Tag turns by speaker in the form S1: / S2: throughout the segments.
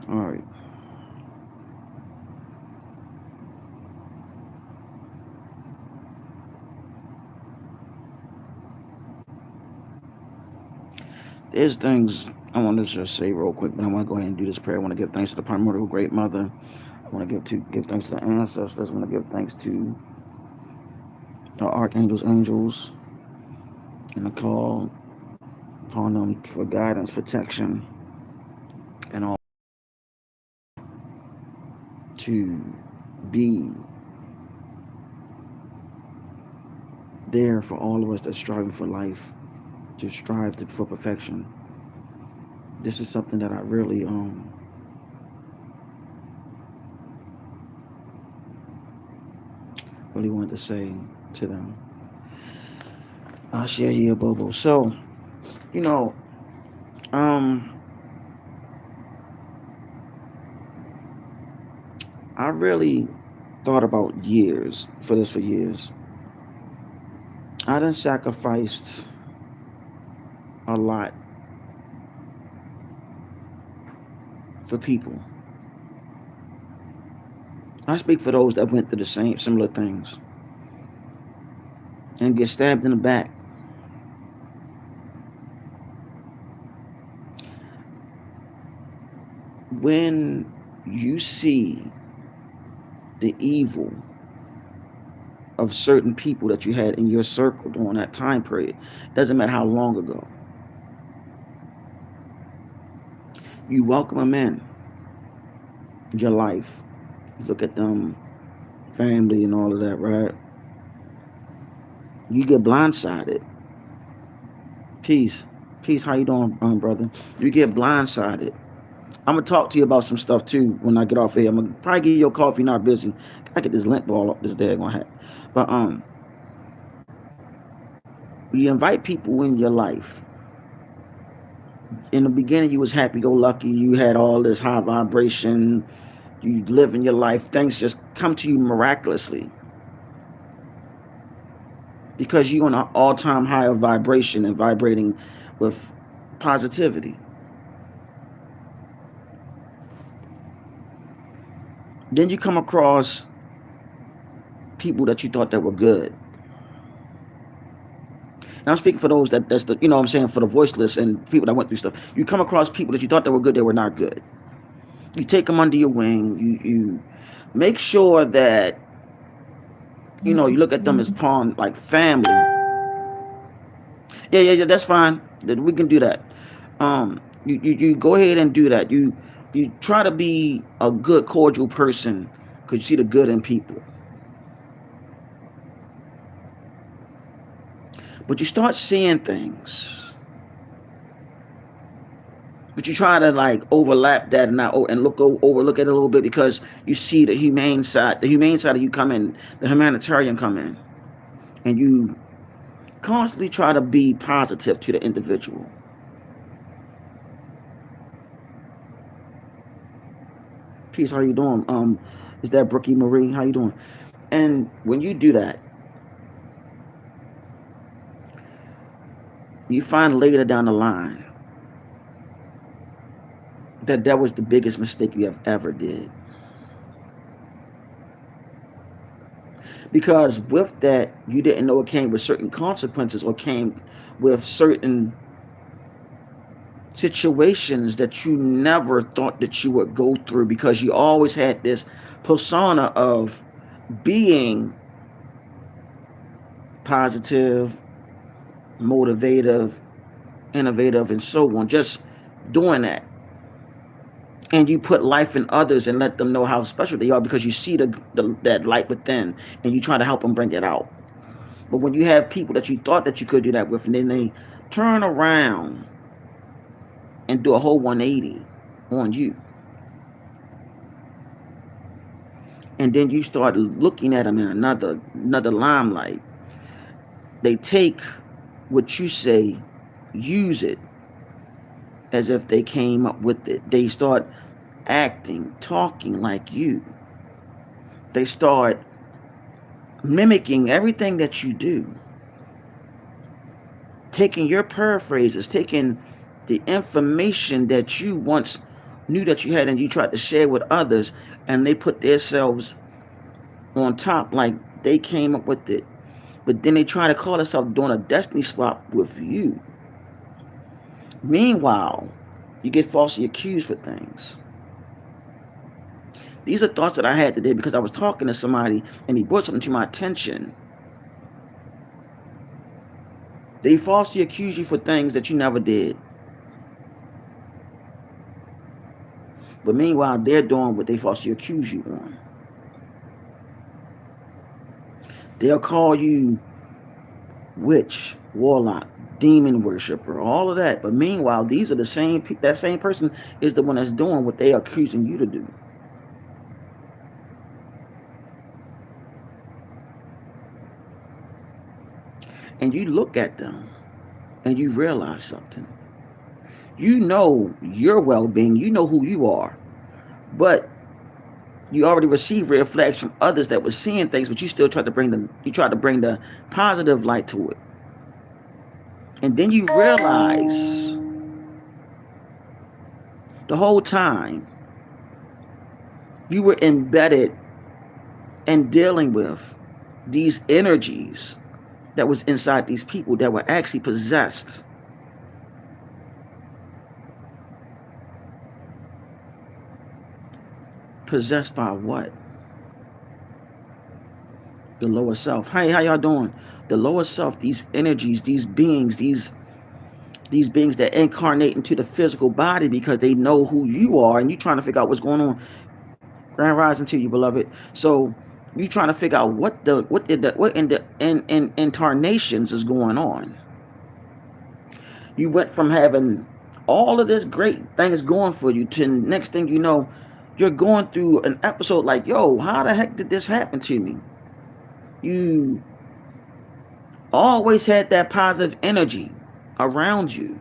S1: All right. There's things I want to just say real quick, but I want to go ahead and do this prayer. I want to give thanks to the primordial great mother. I want to give thanks to the ancestors. I want to give thanks to the archangels, angels, and I call upon them for guidance, protection, and all to be there for all of us that's striving for life, to for perfection. This is something that I really wanted to say to them. I share here, Bobo. So, you know, um, I really thought about years for this for years. I done sacrificed a lot for people. I speak for those that went through the same similar things and get stabbed in the back. When you see the evil of certain people that you had in your circle during that time period, doesn't matter how long ago, you welcome them in your life. You look at them, family and all of that, right? You get blindsided. Peace. Peace, how you doing, brother? You get blindsided. I'm gonna talk to you about some stuff too when I get off here. I'm gonna probably give you a call if you're not busy. I get this lint ball up this daggone hat. But you invite people in your life. In the beginning, you was happy go lucky. You had all this high vibration. You live in your life. Things just come to you miraculously because you're on an all-time high of vibration and vibrating with positivity. Then you come across people that you thought that were good. Now I'm speaking for those that's the you know what I'm saying, for the voiceless and people that went through stuff. You come across people that you thought that were good, they were not good. You take them under your wing. You make sure that you look at them as pawn like family. Yeah. That's fine. We can do that. You go ahead and do that. You try to be a good, cordial person because you see the good in people. But you start seeing things. But you try to like overlap that and not and overlook it a little bit because you see the humane side. The humane side of you come in. The humanitarian come in, and you constantly try to be positive to the individual. Peace, how you doing? Is that Brookie Marie? How you doing? And when you do that, you find later down the line that that was the biggest mistake you have ever did. Because with that, you didn't know it came with certain consequences or came with certain situations that you never thought that you would go through because you always had this persona of being positive, motivative, innovative, and so on. Just doing that. And you put life in others and let them know how special they are because you see that light within and you try to help them bring it out. But when you have people that you thought that you could do that with and then they turn around and do a whole 180 on you, and then you start looking at them in another limelight, they take what you say, use it as if they came up with it. They start acting, talking like you. They start mimicking everything that you do, taking your paraphrases, taking the information that you once knew that you had and you tried to share with others, and they put themselves on top like they came up with it. But then they try to call themselves doing a destiny swap with you. Meanwhile, you get falsely accused for things. These are thoughts that I had today because I was talking to somebody and he brought something to my attention. They falsely accuse you for things that you never did. But meanwhile, they're doing what they falsely accuse you on. They'll call you witch, warlock, demon worshiper, all of that. But meanwhile, these are the same. That same person is the one that's doing what they are accusing you to do. And you look at them and you realize something. You know your well-being. You know who you are. But you already received red flags from others that were seeing things, but you still tried to bring the positive light to it. And then you realize the whole time you were embedded and dealing with these energies that was inside these people that were actually possessed. Possessed by what? The lower self. Hey, how y'all doing? The lower self, these energies, these beings, these beings that incarnate into the physical body because they know who you are, and you trying to figure out what's going on. Grand rising to you, beloved. So you trying to figure out what in the incarnations is going on. You went from having all of this great things going for you to next thing you know, you're going through an episode like, yo, how the heck did this happen to me? You always had that positive energy around you.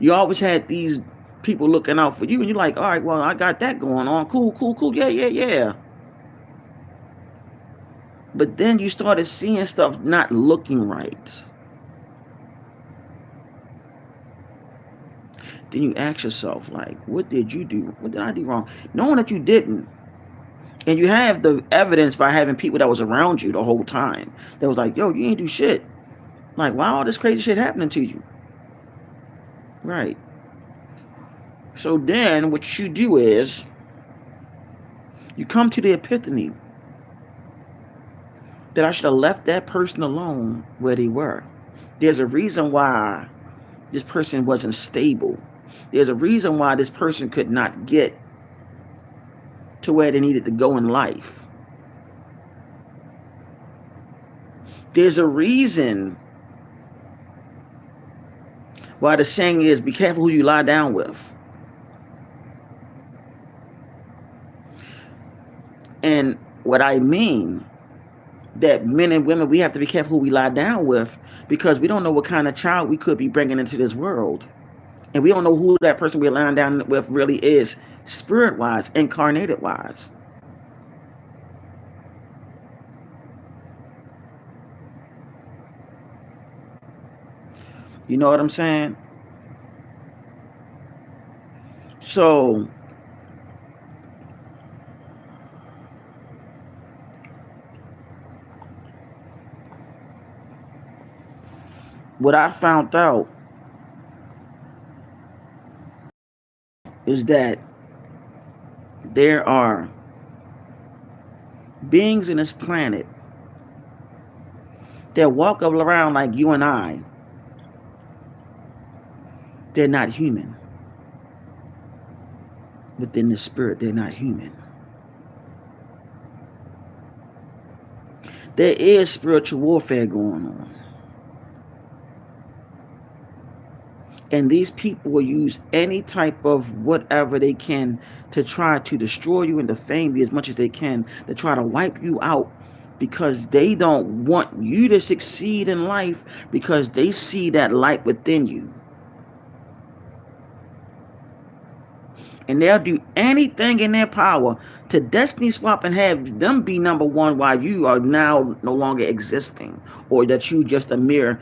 S1: You always had these people looking out for you, and you're like, all right, well, I got that going on. Cool. Yeah. But then you started seeing stuff not looking right. Then you ask yourself, like, what did you do? What did I do wrong? Knowing that you didn't. And you have the evidence by having people that was around you the whole time. That was like, yo, you ain't do shit. Like, why all this crazy shit happening to you? Right. So then what you do is you come to the epiphany that I should have left that person alone where they were. There's a reason why this person wasn't stable. There's a reason why this person could not get to where they needed to go in life. There's a reason why the saying is, be careful who you lie down with. And what I mean, that men and women, we have to be careful who we lie down with, because we don't know what kind of child we could be bringing into this world. And we don't know who that person we're lying down with really is, spirit-wise, incarnated-wise. You know what I'm saying? So what I found out is that there are beings in this planet that walk around like you and I. They're not human. Within the spirit, they're not human. There is spiritual warfare going on. And these people will use any type of whatever they can to try to destroy you and defame you as much as they can, to try to wipe you out, because they don't want you to succeed in life, because they see that light within you. And they'll do anything in their power to destiny swap and have them be number one while you are now no longer existing, or that you just a mere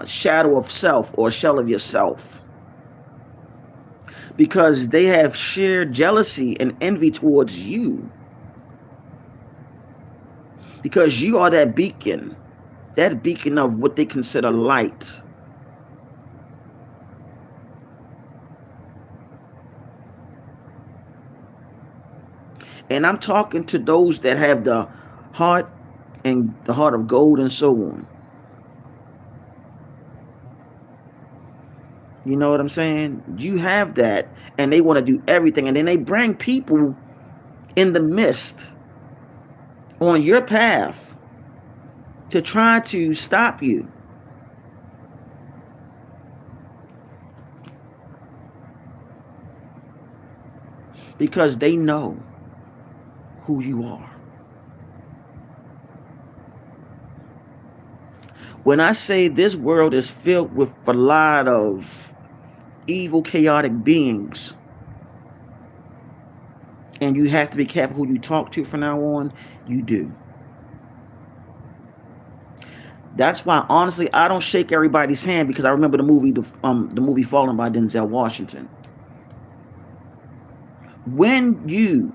S1: shadow of self or shell of yourself, because they have sheer jealousy and envy towards you, because you are that beacon of what they consider light. And I'm talking to those that have the heart and the heart of gold and so on. You know what I'm saying? You have that, and they want to do everything, and then they bring people in the midst on your path to try to stop you. Because they know who you are. When I say this world is filled with a lot of evil, chaotic beings, and you have to be careful who you talk to from now on, you do. That's why, honestly, I don't shake everybody's hand, because I remember the movie Fallen by Denzel Washington. When you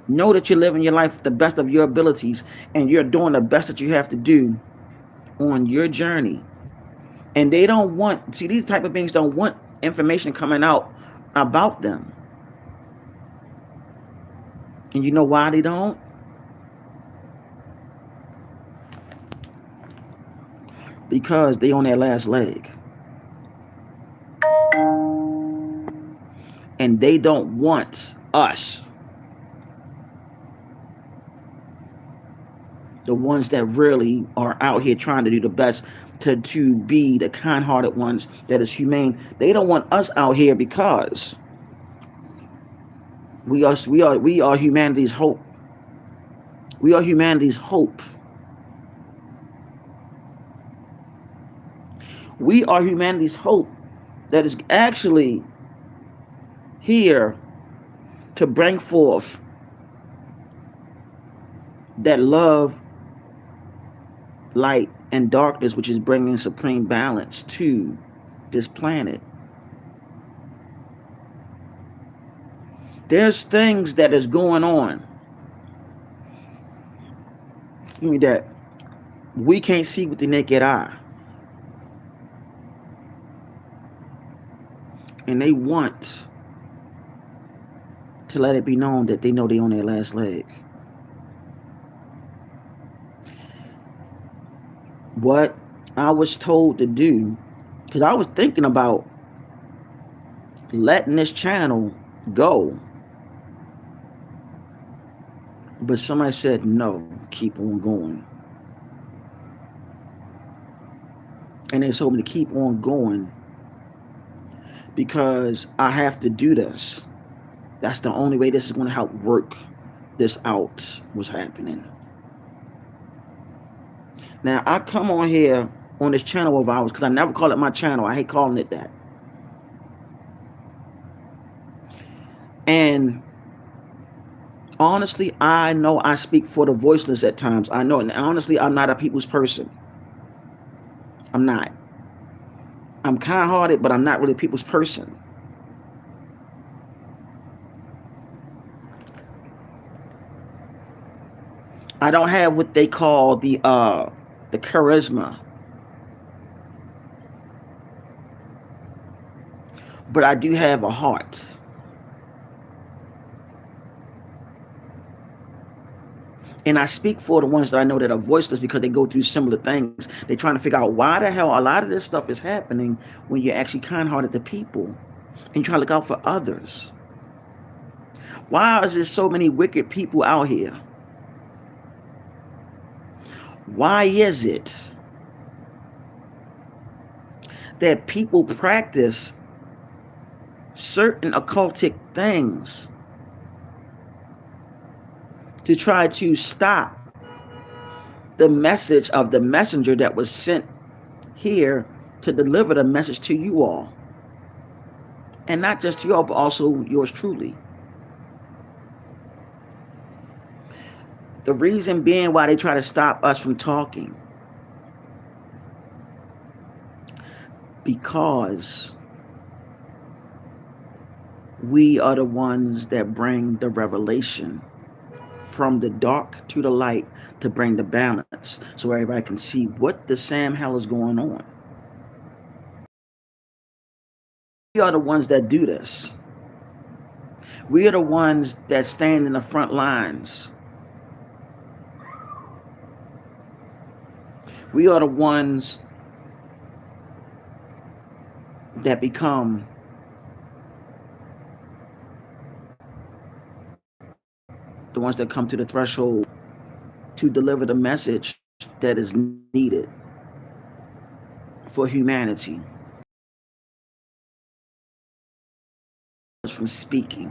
S1: know that you're living your life the best of your abilities, and you're doing the best that you have to do on your journey, and they don't want, see, these type of beings don't want information coming out about them. And you know why they don't? Because they on their last leg. And they don't want us, the ones that really are out here trying to do the best, to be the kind-hearted ones that is humane. They don't want us out here, because we are humanity's hope. We are humanity's hope. We are humanity's hope that is actually here to bring forth that love, light, and darkness, which is bringing supreme balance to this planet. There's things that is going on that we can't see with the naked eye. And they want to let it be known that they know they on their last leg. What I was told to do, because I was thinking about letting this channel go, but somebody said no, keep on going. And they told me to keep on going because I have to do this. That's the only way this is going to help work this out, what's happening. Now, I come on here on this channel of ours, because I never call it my channel. I hate calling it that. And honestly, I know I speak for the voiceless at times. I know. And honestly, I'm not a people's person. I'm not. I'm kind-hearted, but I'm not really a people's person. I don't have what they call the charisma. But I do have a heart. And I speak for the ones that I know that are voiceless, because they go through similar things. They're trying to figure out why the hell a lot of this stuff is happening when you're actually kind-hearted to people and you try to look out for others. Why is there so many wicked people out here? Why is it that people practice certain occultic things to try to stop the message of the messenger that was sent here to deliver the message to you all? And not just to you all, but also yours truly. The reason being why they try to stop us from talking, because we are the ones that bring the revelation from the dark to the light, to bring the balance so everybody can see what the Sam hell is going on. We are the ones that do this. We are the ones that stand in the front lines. We are the ones that become the ones that come to the threshold to deliver the message that is needed for humanity from speaking.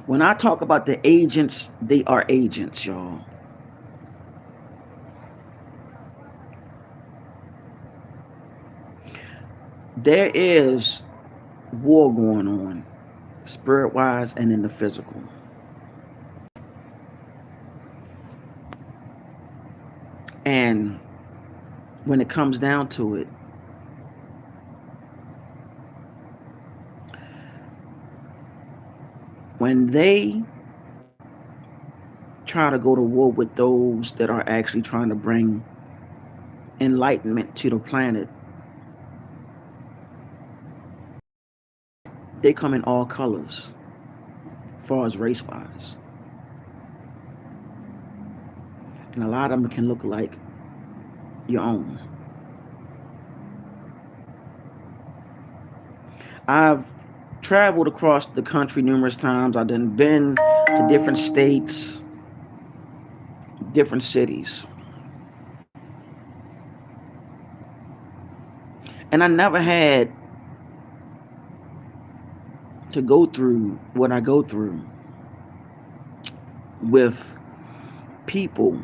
S1: When I talk about the agents, they are agents, y'all. There is war going on, spirit wise and in the physical. And when it comes down to it, when they try to go to war with those that are actually trying to bring enlightenment to the planet, they come in all colors, as far as race wise. And a lot of them can look like your own. I've traveled across the country numerous times. I've been to different states, different cities. And I never had to go through what I go through with people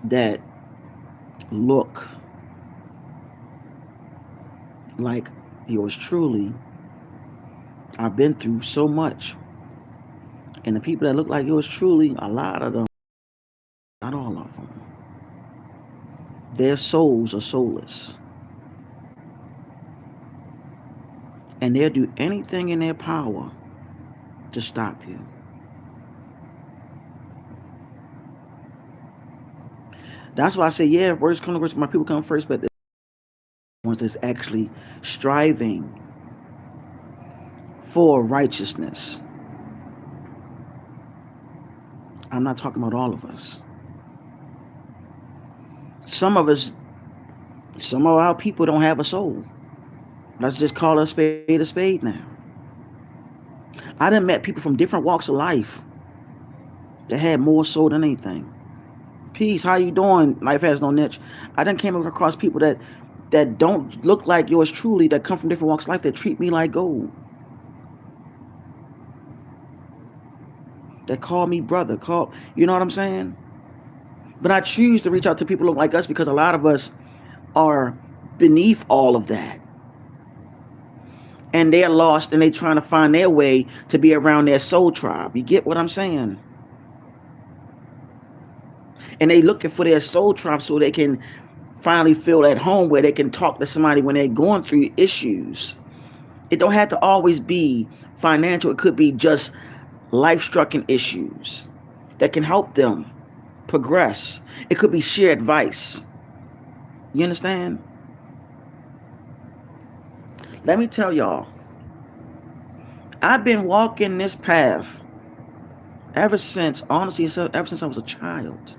S1: that look like yours truly. I've been through so much. And the people that look like yours truly, a lot of them, not all of them, their souls are soulless. And they'll do anything in their power to stop you. That's why I say, yeah, words come first, my people come first, but the ones that's actually striving for righteousness. I'm not talking about all of us. Some of our people don't have a soul. Let's just call a spade now. I done met people from different walks of life that had more soul than anything. Peace, how you doing? Life has no niche. I done came across people that don't look like yours truly, that come from different walks of life, that treat me like gold. That call me brother, you know what I'm saying? But I choose to reach out to people who look like us because a lot of us are beneath all of that. And they're lost and they're trying to find their way to be around their soul tribe. You get what I'm saying? And they looking for their soul tribe so they can finally feel at home, where they can talk to somebody when they're going through issues. It don't have to always be financial. It could be just life-striking issues that can help them progress. It could be shared advice. You understand? Let me tell y'all, I've been walking this path ever since, honestly, ever since I was a child.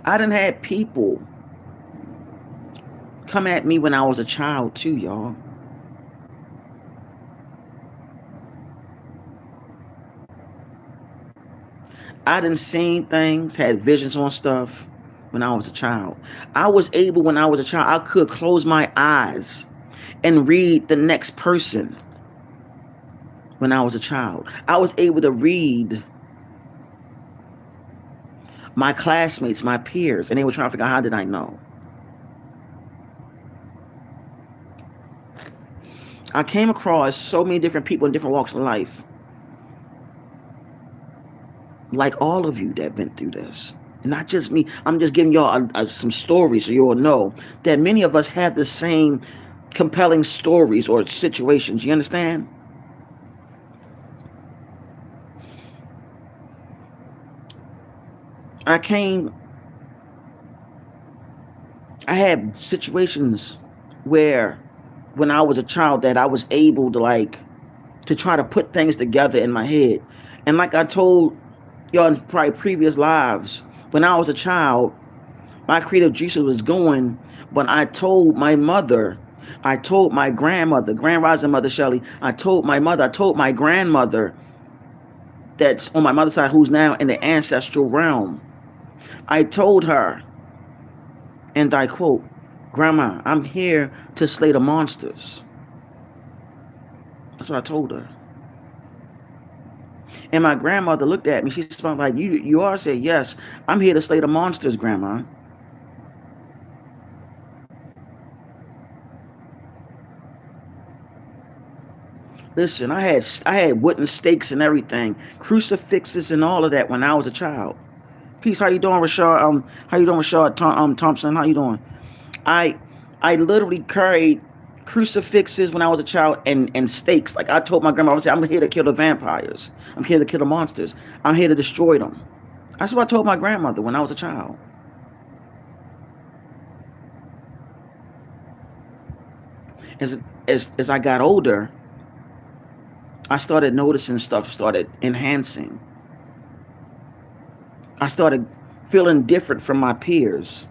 S1: I done had people come at me when I was a child too, y'all. I done seen things, had visions on stuff when I was a child. I was able, when I was a child, I could close my eyes and read the next person when I was a child. I was able to read my classmates, my peers, and they were trying to figure out, how did I know? I came across so many different people in different walks of life, like all of you that been through this. And not just me. I'm just giving y'all some stories so you'll know that many of us have the same compelling stories or situations. You understand? I came, I had situations where when I was a child that I was able to to try to put things together in my head. And like I told y'all in probably previous lives, when I was a child, my creative juices was going when I told my mother, I told my grandmother, Grand Rising Mother Shelley, I told my mother, I told my grandmother that's on my mother's side who's now in the ancestral realm. I told her, and I quote, Grandma, I'm here to slay the monsters. That's what I told her. And my grandmother looked at me. She smiled like, you are? I said, yes, I'm here to slay the monsters, Grandma. Listen, I had wooden stakes and everything, crucifixes and all of that when I was a child. Peace, how you doing, Rashard? How you doing, Rashard Thompson? How you doing? I I literally carried crucifixes when I was a child and stakes. Like I told my grandma, I said, I'm here to kill the vampires. I'm here to kill the monsters. I'm here to destroy them. That's what I told my grandmother when I was a child. As as I got older, I started noticing stuff started enhancing. I started feeling different from my peers,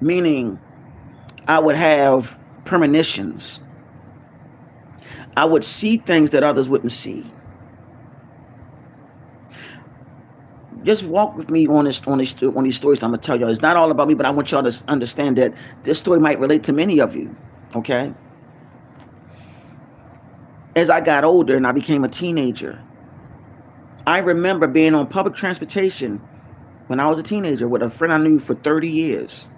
S1: meaning I would have premonitions. I would see things that others wouldn't see. Just walk with me on these stories I'm gonna tell y'all. It's not all about me, but I want y'all to understand that this story might relate to many of you. Okay? As I got older and I became a teenager, I remember being on public transportation when I was a teenager with a friend I knew for 30 years.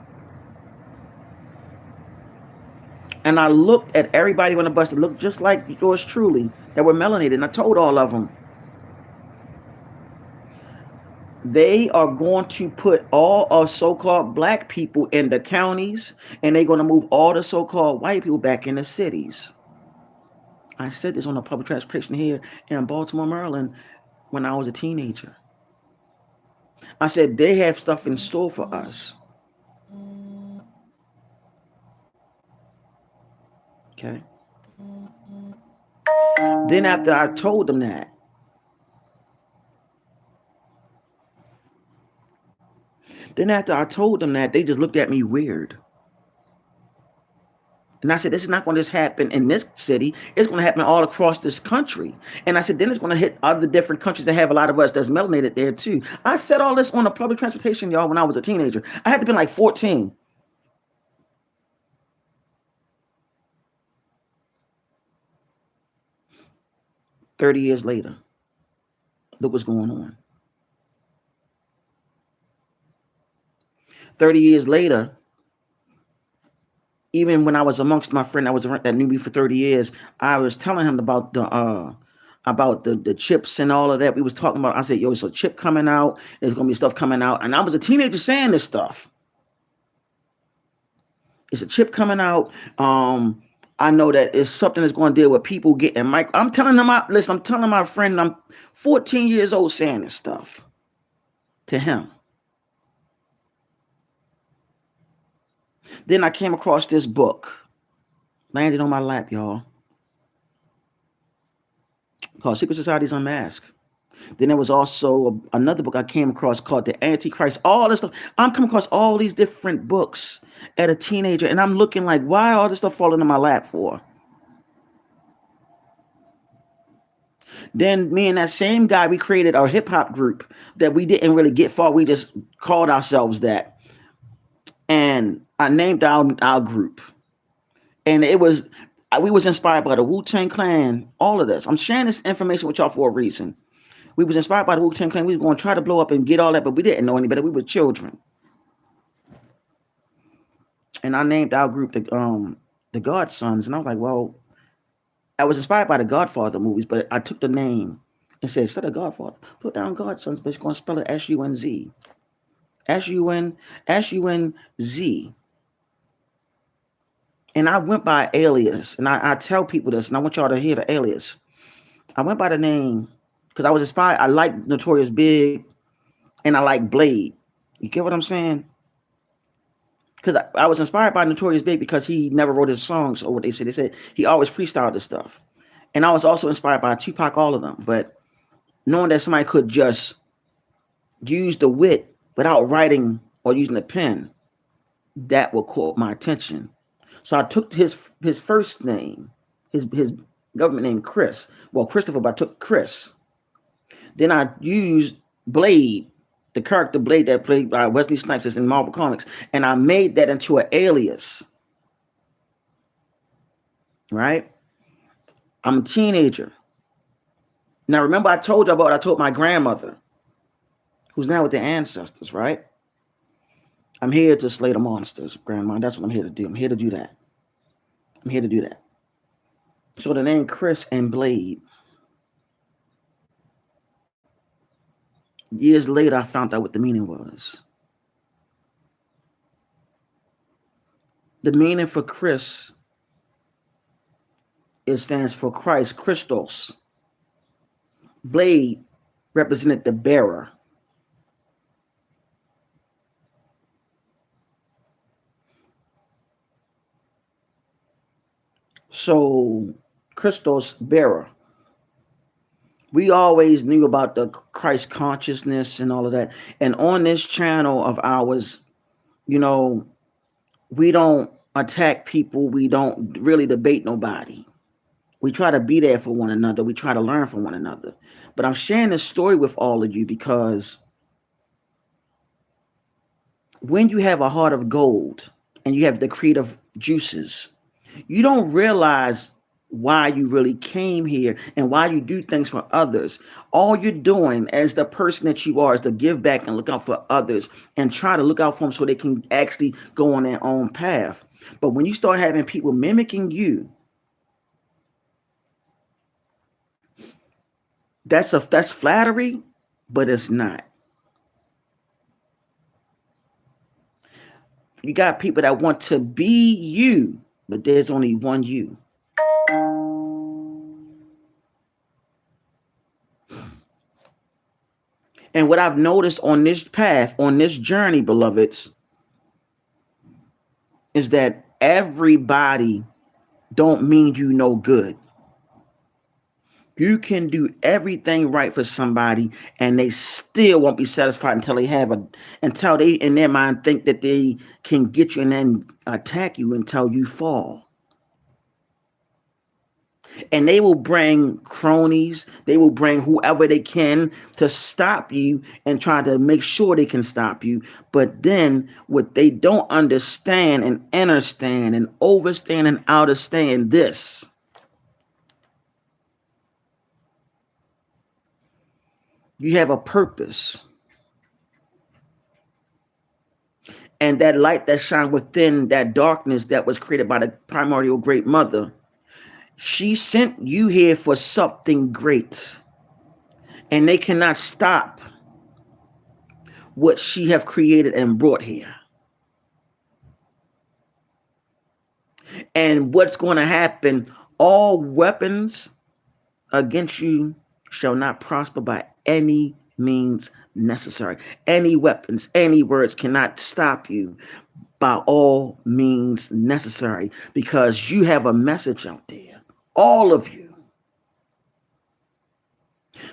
S1: And I looked at everybody on the bus that looked just like yours truly, that were melanated, and I told all of them, they are going to put all of so-called black people in the counties, and they're going to move all the so-called white people back in the cities. I said this on a public transportation here in Baltimore, Maryland, when I was a teenager. I said, they have stuff in store for us. Okay. Then after I told them that, they just looked at me weird. And I said, this is not going to just happen in this city. It's going to happen all across this country. And I said, then it's going to hit other different countries that have a lot of us that's melanated there too. I said all this on a public transportation, y'all, when I was a teenager. I had to be like 14. 30 years later, look what's going on. 30 years later, even when I was amongst my friend that knew me for 30 years, I was telling him about the chips and all of that. We was talking about. I said, "Yo, it's a chip coming out. There's gonna be stuff coming out." And I was a teenager saying this stuff. It's a chip coming out. I know that it's something that's going to deal with people getting mic. I'm telling them, listen. I'm telling my friend, I'm 14 years old saying this stuff to him. Then I came across this book, landed on my lap, y'all, called Secret Societies Unmasked. Then there was also another book I came across called The Antichrist. All this stuff. I'm coming across all these different books at a teenager, and I'm looking like, why all this stuff falling in my lap for? Then me and that same guy, we created our hip hop group that we didn't really get far. We just called ourselves that. And I named our group. And we was inspired by the Wu-Tang Clan, all of this. I'm sharing this information with y'all for a reason. We was inspired by the Wu-Tang Clan. We was going to try to blow up and get all that, but we didn't know any better. We were children. And I named our group the Godsons. And I was like, well, I was inspired by the Godfather movies, but I took the name and said, instead of Godfather, put down Godsons, but you're going to spell it S-U-N-Z. S-U-N-Z. And I went by alias. And I tell people this, and I want y'all to hear the alias. I went by the name because I was inspired. I like Notorious Big and I like Blade. You get what I'm saying? Because I was inspired by Notorious Big because he never wrote his songs, or what they said. They said he always freestyled this stuff. And I was also inspired by Tupac, all of them. But knowing that somebody could just use the wit without writing or using a pen, that will caught my attention. So I took his first name, his government name, Chris. Well, Christopher, but I took Chris. Then I used Blade, the character Blade that played by Wesley Snipes in Marvel Comics, and I made that into an alias. Right? I'm a teenager. Now remember, I told you about what I told my grandmother, who's now with the ancestors, right? I'm here to slay the monsters, Grandma. That's what I'm here to do. I'm here to do that. I'm here to do that. So the name Chris and Blade. Years later, I found out what the meaning was. The meaning for Chris, it stands for Christ, Christos. Blade represented the bearer. So, Christos, bearer. We always knew about the Christ consciousness and all of that. And on this channel of ours, you know, we don't attack people. We don't really debate nobody. We try to be there for one another. We try to learn from one another. But I'm sharing this story with all of you because when you have a heart of gold and you have the creative juices, you don't realize why you really came here and why you do things for others. All you're doing as the person that you are is to give back and look out for others and try to look out for them so they can actually go on their own path. But when you start having people mimicking you, that's flattery, but it's not. You got people that want to be you, but there's only one you. And what I've noticed on this path, on this journey, beloveds, is that everybody don't mean you no good. You can do everything right for somebody and they still won't be satisfied until they in their mind think that they can get you and then attack you until you fall. And they will bring cronies, they will bring whoever they can to stop you and try to make sure they can stop you. But then what they don't understand and understand and overstand and understand this. You have a purpose. And that light that shines within that darkness that was created by the primordial great mother, she sent you here for something great. And they cannot stop what she have created and brought here. And what's going to happen, all weapons against you shall not prosper by any means necessary. Any weapons, any words cannot stop you by all means necessary because you have a message out there. All of you.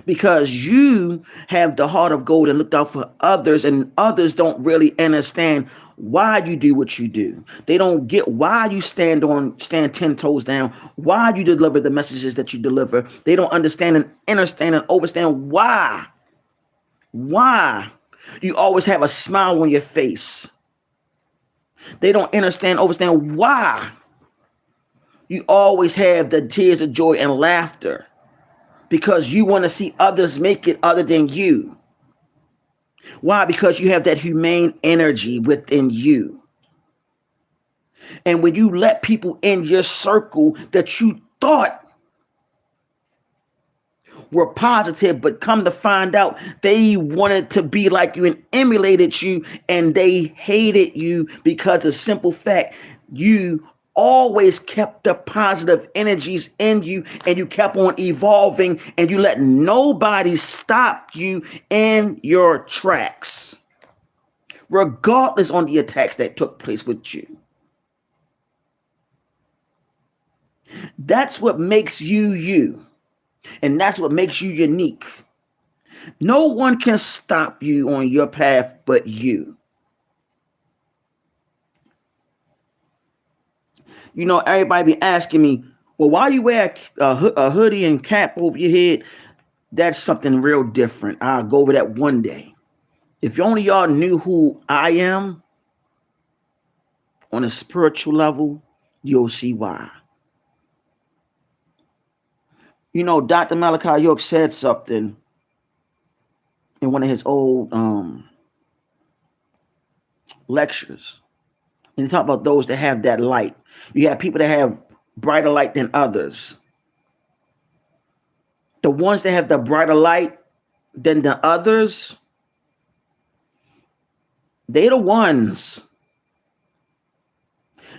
S1: Because you have the heart of gold and looked out for others, and others don't really understand why you do what you do. They don't get why you stand 10 toes down, why you deliver the messages that you deliver. They don't understand and understand and overstand why you always have a smile on your face. They don't understand why you always have the tears of joy and laughter, because you want to see others make it other than you. Why? Because you have that humane energy within you. And when you let people in your circle that you thought were positive, but come to find out they wanted to be like you and emulated you, and they hated you because the simple fact you always kept the positive energies in you, and you kept on evolving, and you let nobody stop you in your tracks, regardless on the attacks that took place with you. That's what makes you you. And that's what makes you unique. No one can stop you on your path but you. You know, everybody be asking me, well, why you wear a hoodie and cap over your head? That's something real different. I'll go over that one day. If only y'all knew who I am on a spiritual level, you'll see why. You know, Dr. Malachi York said something in one of his old lectures. And he talked about those that have that light. You have people that have brighter light than others. The ones that have the brighter light than the others, they're the ones.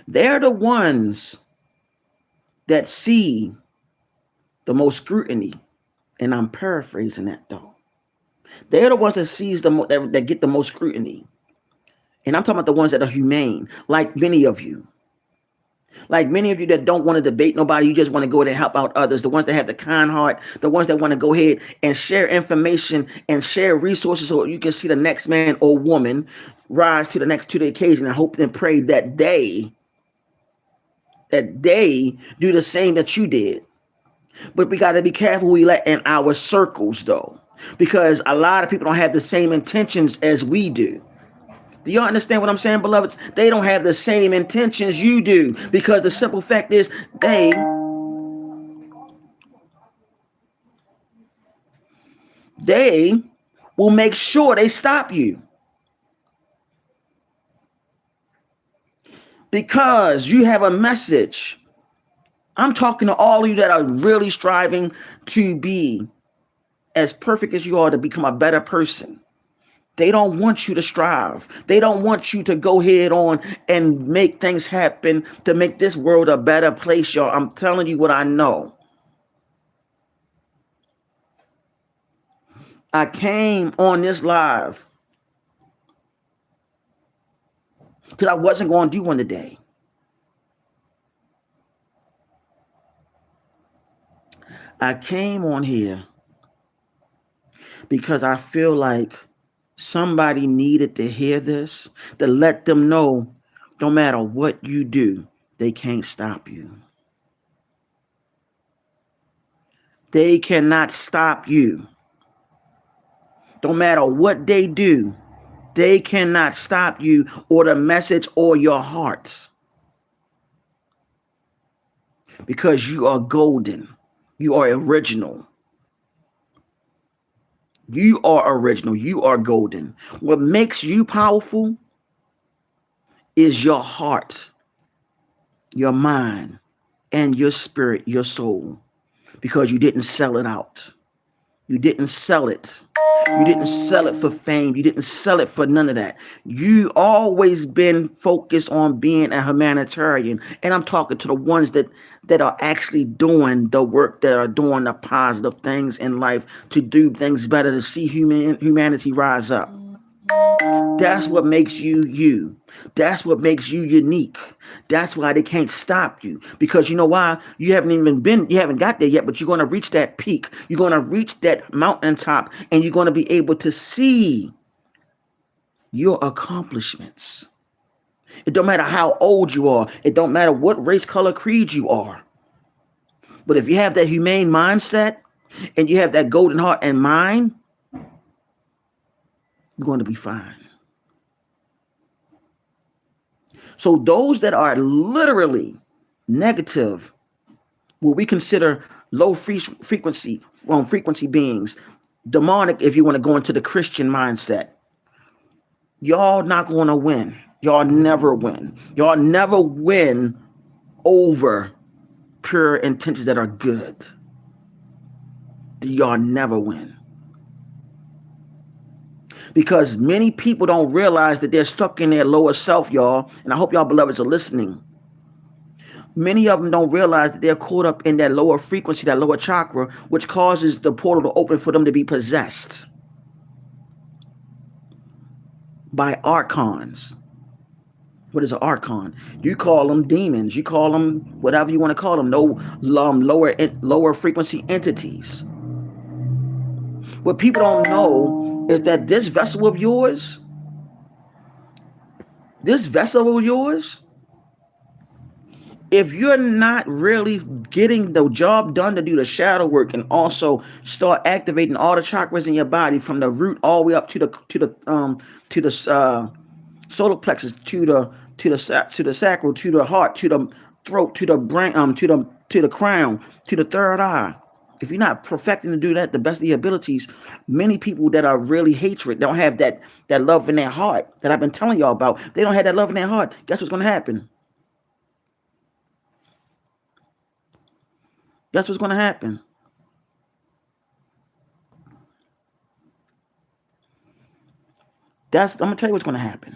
S1: They're the ones that see the most scrutiny. And I'm paraphrasing that though. They're the ones that sees that get the most scrutiny. And I'm talking about the ones that are humane, like many of you. Like many of you that don't want to debate nobody, you just want to go ahead and help out others. The ones that have the kind heart, the ones that want to go ahead and share information and share resources so you can see the next man or woman rise to the occasion, and hope and pray that they do the same that you did. But we got to be careful who we let in our circles though, because a lot of people don't have the same intentions as we do. Do you understand what I'm saying, beloveds? They don't have the same intentions you do, because the simple fact is they will make sure they stop you, because you have a message. I'm talking to all of you that are really striving to be as perfect as you are, to become a better person. They don't want you to strive. They don't want you to go head on and make things happen to make this world a better place, y'all. I'm telling you what I know. I came on this live because I wasn't going to do one today. I came on here because I feel like somebody needed to hear this, to let them know no matter what you do, they can't stop you. They cannot stop you. No matter what they do, they cannot stop you or the message or your heart. Because you are golden. You are original. You are original. You are golden. What makes you powerful is your heart, your mind, and your spirit, your soul. Because you didn't sell it out. You didn't sell it. You didn't sell it for fame. You didn't sell it for none of that. You always been focused on being a humanitarian. And I'm talking to the ones that are actually doing the work, that are doing the positive things in life, to do things better, to see humanity rise up. That's what makes you you. That's what makes you unique. That's why they can't stop you. Because you know why? You haven't got there yet, but you're going to reach that peak. You're going to reach that mountaintop, and you're going to be able to see your accomplishments. It don't matter how old you are. It don't matter what race, color, creed you are. But if you have that humane mindset and you have that golden heart and mind, you're going to be fine. So those that are literally negative, what we consider low frequency beings, demonic, if you want to go into the Christian mindset, y'all not going to win. Y'all never win. Y'all never win over pure intentions that are good. Y'all never win. Because many people don't realize that they're stuck in their lower self, y'all. And I hope y'all beloveds are listening. Many of them don't realize that they're caught up in that lower frequency, that lower chakra, which causes the portal to open for them to be possessed by archons. What is an archon? You call them demons. You call them whatever you want to call them. No, lower frequency entities. What people don't know is that this vessel of yours, if you're not really getting the job done to do the shadow work and also start activating all the chakras in your body from the root all the way up to the solar plexus, to the sacral, to the heart, to the throat, to the brain, to the crown, to the third eye. If you're not perfecting to do that the best of your abilities, many people that are really hatred don't have that love in their heart that I've been telling y'all about. They don't have that love in their heart. Guess what's going to happen? Guess what's going to happen? I'm going to tell you what's going to happen.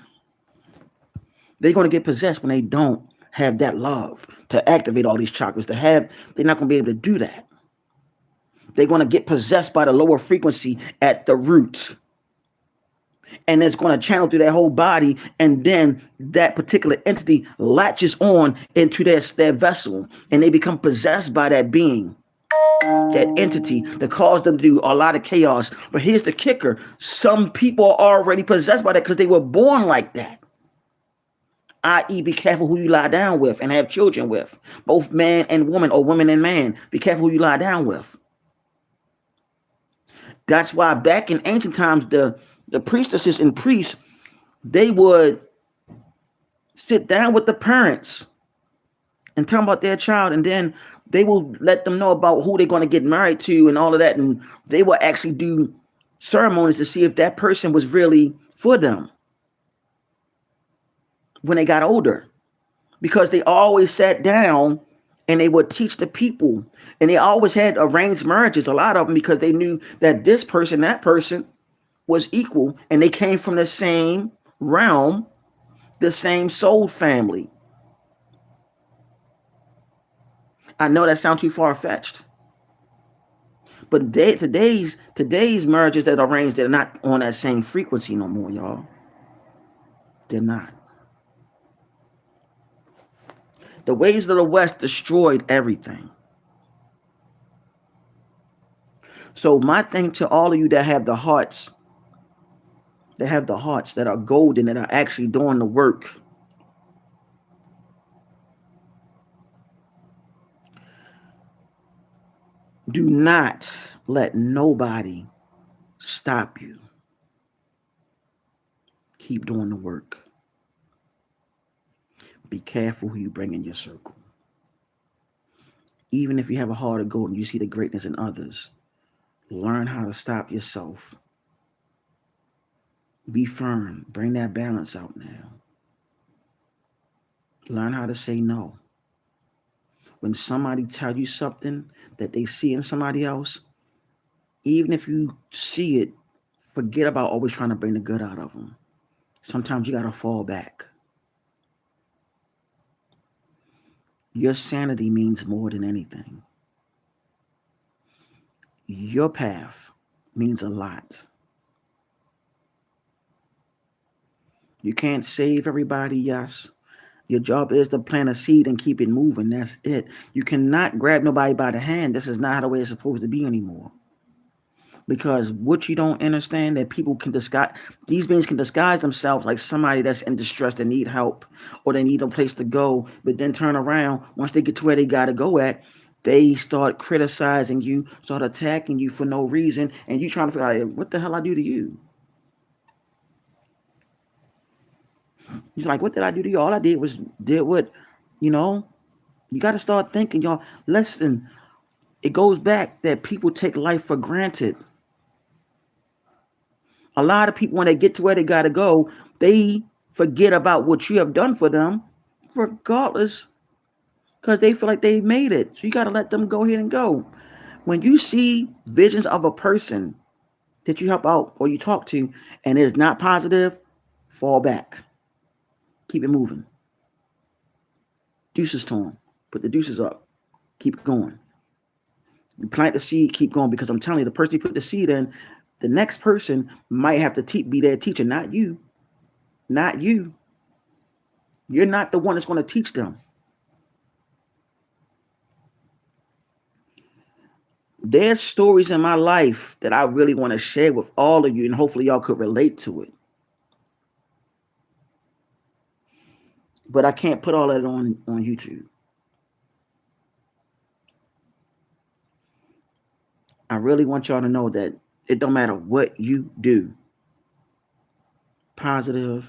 S1: They're going to get possessed when they don't have that love to activate all these chakras. They're not going to be able to do that. They're going to get possessed by the lower frequency at the root. And it's going to channel through their whole body. And then that particular entity latches on into their vessel. And they become possessed by that being, that entity that caused them to do a lot of chaos. But here's the kicker. Some people are already possessed by that because they were born like that. I.e., be careful who you lie down with and have children with. Both man and woman or woman and man. Be careful who you lie down with. That's why back in ancient times, the priestesses and priests, they would sit down with the parents and tell them about their child, and then they will let them know about who they're going to get married to and all of that, and they will actually do ceremonies to see if that person was really for them when they got older, because they always sat down and they would teach the people, and they always had arranged marriages, a lot of them, because they knew that this person, that person was equal, and they came from the same realm, the same soul family. I know that sounds too far-fetched, but today's marriages that are arranged, they're not on that same frequency no more, y'all. They're not. The ways of the West destroyed everything. So my thing to all of you that have the hearts, that are golden, that are actually doing the work, do not let nobody stop you. Keep doing the work. Be careful who you bring in your circle. Even if you have a heart of gold and you see the greatness in others, learn how to stop yourself. Be firm. Bring that balance out now. Learn how to say no. When somebody tells you something that they see in somebody else, even if you see it, forget about always trying to bring the good out of them. Sometimes you got to fall back. Your sanity means more than anything. Your path means a lot. You can't save everybody, yes. Your job is to plant a seed and keep it moving. That's it. You cannot grab nobody by the hand. This is not the way it's supposed to be anymore. Because what you don't understand, that people can disguise, these beings can disguise themselves like somebody that's in distress, that need help, or they need a place to go, but then turn around, once they get to where they got to go at, they start criticizing you, start attacking you for no reason, and you trying to figure out, what the hell I do to you? You're like, what did I do to you? All I did was what, you got to start thinking, y'all. Listen, it goes back that people take life for granted. A lot of people, when they get to where they got to go, they forget about what you have done for them, regardless, because they feel like they made it. So you got to let them go ahead and go. When you see visions of a person that you help out or you talk to and it's not positive, fall back. Keep it moving. Deuces to them. Put the deuces up. Keep going. You plant the seed, keep going, because I'm telling you, the person you put the seed in, the next person might have to be their teacher, not you. Not you. You're not the one that's going to teach them. There's stories in my life that I really want to share with all of you, and hopefully y'all could relate to it. But I can't put all that on YouTube. I really want y'all to know that it don't matter what you do, positive,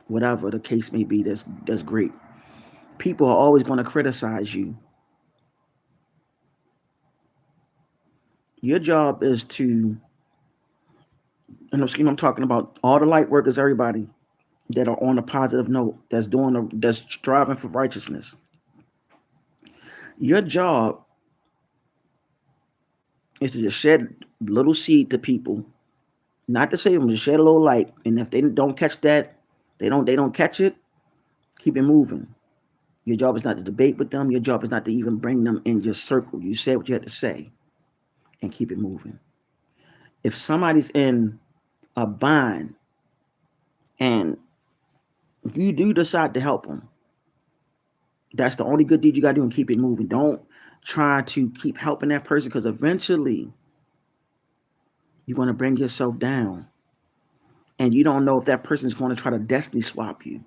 S1: whatever the case may be, that's great. People are always going to criticize you. Your job is to, and I'm talking about all the light workers, everybody that are on a positive note, that's striving for righteousness. Your job is to just shed little seed to people, not to save them, to shed a little light. And if they don't catch that, they don't catch it. Keep it moving. Your job is not to debate with them. Your job is not to even bring them in your circle. You say what you had to say and keep it moving. If somebody's in a bind and you do decide to help them, that's the only good deed you got to do, and keep it moving. Don't try to keep helping that person, because eventually you're going to bring yourself down. And you don't know if that person is going to try to destiny swap you,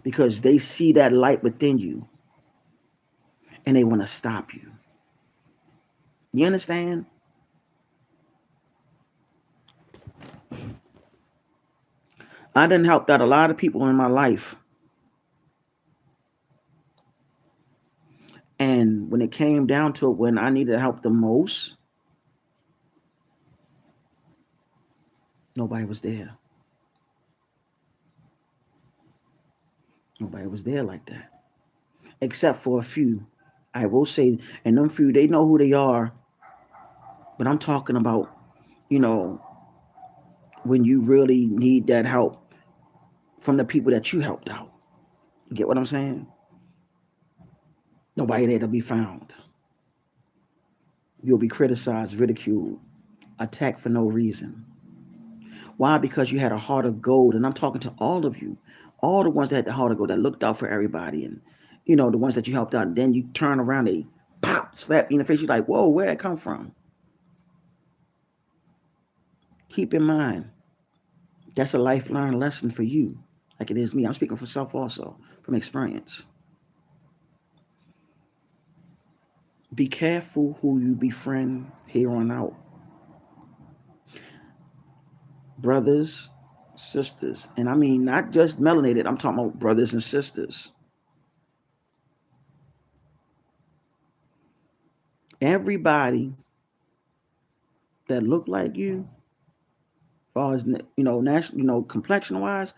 S1: because they see that light within you and they want to stop you. You understand? I done helped out a lot of people in my life. And when it came down to it, when I needed help the most, nobody was there. Nobody was there like that. Except for a few. I will say, and them few, they know who they are. But I'm talking about, you know, when you really need that help from the people that you helped out. You get what I'm saying? Nobody there to be found. You'll be criticized, ridiculed, attacked for no reason. Why? Because you had a heart of gold. And I'm talking to all of you, all the ones that had the heart of gold, that looked out for everybody, and the ones that you helped out. And then you turn around, they pop, slap you in the face. You're like, whoa, where'd that come from? Keep in mind, that's a lifelong lesson for you, like it is me. I'm speaking for self also, from experience. Be careful who you befriend here on out. Brothers, sisters. And I mean, not just melanated, I'm talking about brothers and sisters. Everybody that look like you, as far as national, complexion wise,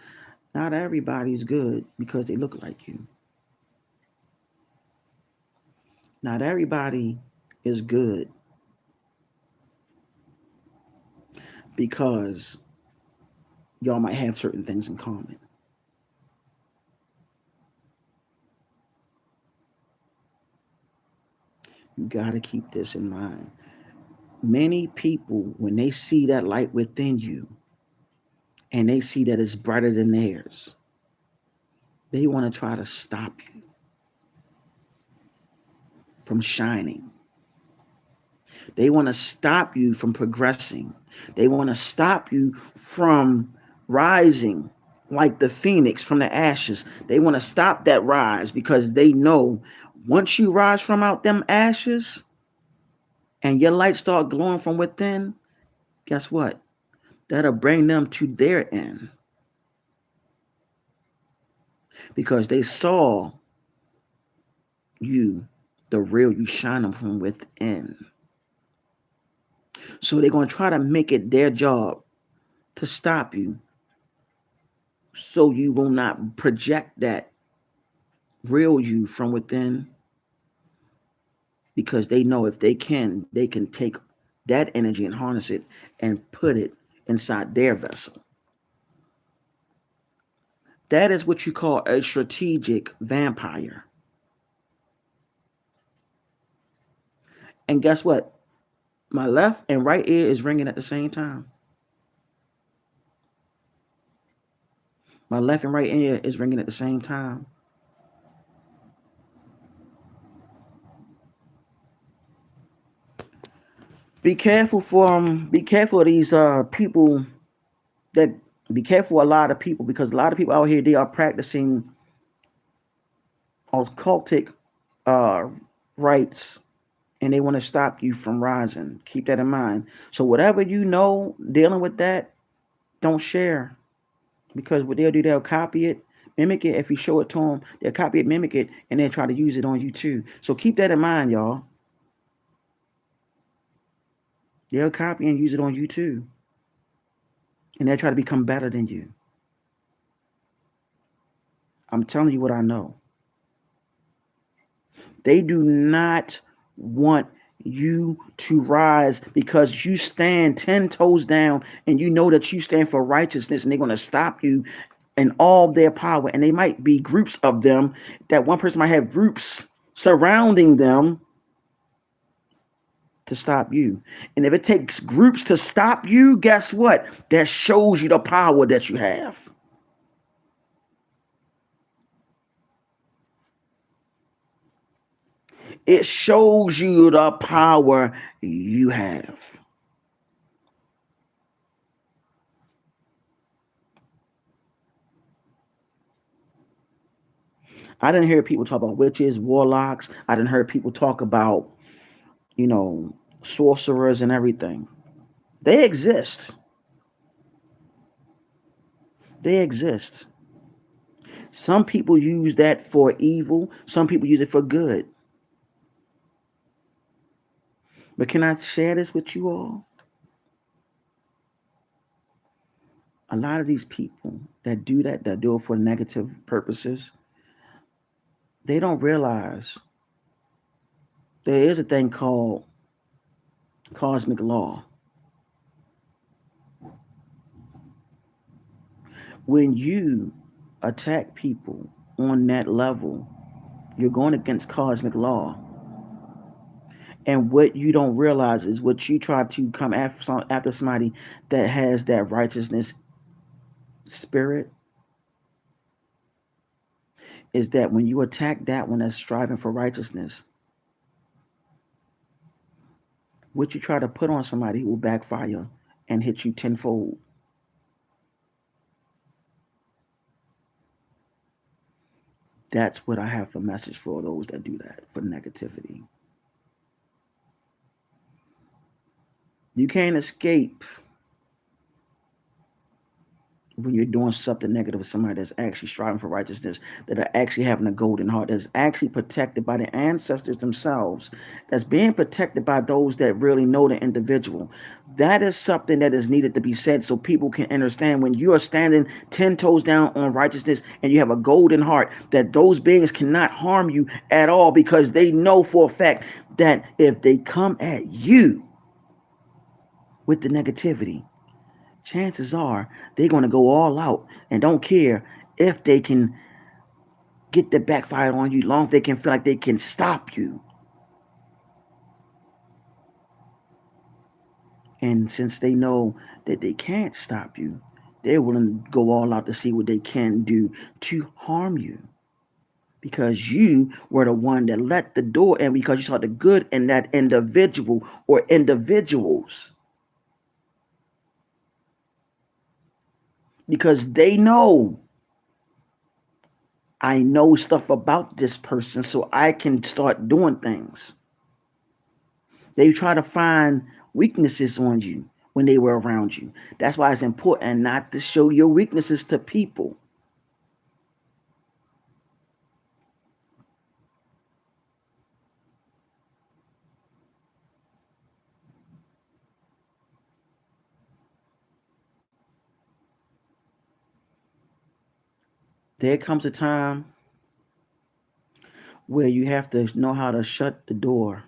S1: not everybody's good because they look like you. Not everybody is good because y'all might have certain things in common. You got to keep this in mind. Many people, when they see that light within you and they see that it's brighter than theirs, they want to try to stop you from shining. They want to stop you from progressing. They want to stop you from rising like the phoenix from the ashes. They want to stop that rise because they know once you rise from out them ashes and your light start glowing from within, guess what? That'll bring them to their end because they saw you, the real you, shine them from within. So they're going to try to make it their job to stop you so you will not project that real you from within, because they know if they can take that energy and harness it and put it inside their vessel. That is what you call a strategic vampire. And guess what? My left and right ear is ringing at the same time. My left and right ear is ringing at the same time. Be careful of these people that be careful a lot of people, because a lot of people out here, they are practicing occultic uh rites, and they want to stop you from rising. Keep that in mind. So whatever you know dealing with that, don't share, because what they'll do, they'll copy it, mimic it. If you show it to them, they'll copy it, mimic it, and then try to use it on you too. So keep that in mind, y'all. They'll copy and use it on you too, and they'll try to become better than you. I'm telling you what I know. They do not want you to rise, because you stand 10 toes down and you know that you stand for righteousness, and they're going to stop you in all their power. And they might be groups of them, that one person might have groups surrounding them to stop you. And if it takes groups to stop you, guess what? That shows you the power that you have. It shows you the power you have. I didn't hear people talk about witches, warlocks. I didn't hear people talk about, you know, sorcerers and everything. They exist. They exist. Some people use that for evil. Some people use it for good. But can I share this with you all? A lot of these people that do that, that do it for negative purposes, they don't realize there is a thing called cosmic law. When you attack people on that level, you're going against cosmic law. And what you don't realize is, what you try to come after somebody that has that righteousness spirit, is that when you attack that one that's striving for righteousness, what you try to put on somebody will backfire and hit you tenfold. That's what I have for message for those that do that for negativity. You can't escape when you're doing something negative with somebody that's actually striving for righteousness, that are actually having a golden heart, that's actually protected by the ancestors themselves, that's being protected by those that really know the individual. That is something that is needed to be said, so people can understand, when you are standing 10 toes down on righteousness and you have a golden heart, that those beings cannot harm you at all, because they know for a fact that if they come at you with the negativity, chances are they're going to go all out and don't care if they can get the backfire on you, long as they can feel like they can stop you. And since they know that they can't stop you, they're willing to go all out to see what they can do to harm you, because you were the one that let the door in, because you saw the good in that individual or individuals, because they know, I know stuff about this person, so I can start doing things. They try to find weaknesses on you when they were around you. That's why it's important not to show your weaknesses to people. There comes a time where you have to know how to shut the door.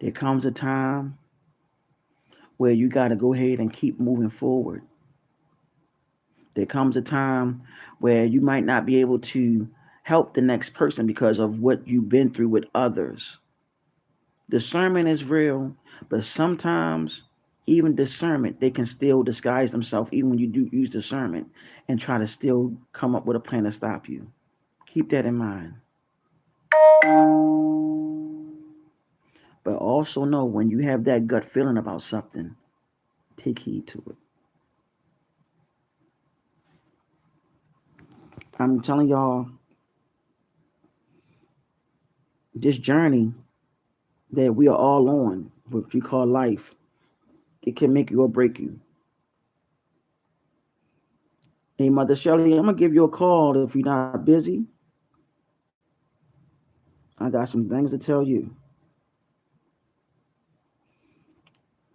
S1: There comes a time where you got to go ahead and keep moving forward. There comes a time where you might not be able to help the next person because of what you've been through with others. Discernment is real, but sometimes even discernment, they can still disguise themselves even when you do use discernment and try to still come up with a plan to stop you. Keep that in mind. But also know when you have that gut feeling about something, take heed to it. I'm telling y'all, this journey that we are all on, what you call life, it can make you or break you. Hey, Mother Shelley, I'm gonna give you a call if you're not busy. I got some things to tell you,